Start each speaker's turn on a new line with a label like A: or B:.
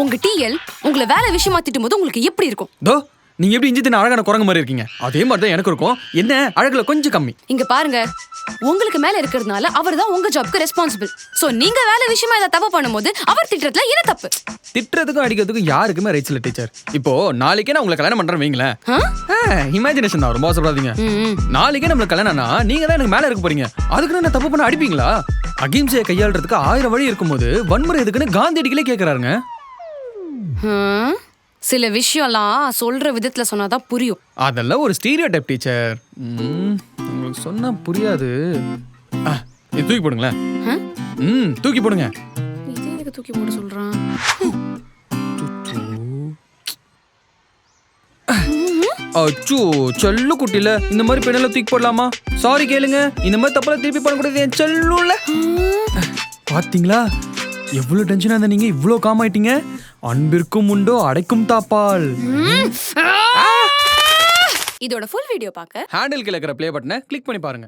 A: உங்க டிஎல் உங்களை வேலை விஷயமா திட்டும் போது உங்களுக்கு எப்படி இருக்கும்?
B: தோ நீங்க எப்படி இஞ்சி தின்ன அழகான குரங்கு மாதிரி இருக்கீங்க, அதே மாதிரி தான் எனக்கு இருக்கும். என்ன அழகுல கொஞ்சம் கம்மி.
A: இங்க பாருங்க, உங்களுக்கு மேல இருக்கிறதுனால அவர் தான் உங்க ஜாப்க்கு ரெஸ்பான்சிபிள். சோ நீங்க வேலை விஷயமா ஏதாவது தப்பு பண்ணும்போது அவர் திட்டுறதுல என்ன தப்பு?
B: திட்டுறதுக்கும் அடிக்கிறதுக்கும் யாருக்குமே ரைட்ஸ் இல்ல டீச்சர். இப்போ நாளைக்கே நான் உங்களை கல்யாணம் பண்றேன் வைங்களேன். இமேஜினேஷன் தான், ரொம்ப அவசரப்படாதீங்க. நாளைக்கே நம்மளுக்கு கல்யாணம்னா நீங்க தான் எனக்கு மேல இருக்க போறீங்க. அதுக்குன்னு என்ன தப்பு பண்ண அடிப்பீங்களா? அகிம்சையை கையாளுறதுக்கு 1000 வழி இருக்கும்போது வன்முறை எதுக்குன்னு காந்தியடிகளே கேட்கறாருங்க.
A: சில விஷயம்லாம் சொல்ற விதத்துல சொன்னாதான் புரியும்.
B: அதெல்லாம் ஒரு ஸ்டீரியோடைப் டீச்சர். உங்களுக்கு சொன்னா புரியாது. இது தூக்கி போடுங்களேன். தூக்கி போடுங்க.
A: இது எதுக்கு தூக்கி போட சொல்றான்?
B: அச்சோ செல்லு குட்டில இந்த மாதிரி பெண்ணெல்லாம் தூக்கி போடலாமா? சாரி கேளுங்க, இந்த மாதிரி தப்பெல்லாம் திருப்பி பண்ணக்கூடாது என் செல்லுல. பாத்தீங்களா எவ்வளவு டென்ஷனா இருந்தா நீங்க இவ்ளோ காம் ஆயிட்டீங்க. அன்பிற்கும் உண்டோ அடைக்கும் தாப்பால்.
A: இதோட ஃபுல் வீடியோ பார்க்க
B: ஹேண்டில் கீழ இருக்கிற ப்ளே பட்டனை கிளிக் பண்ணி பாருங்க.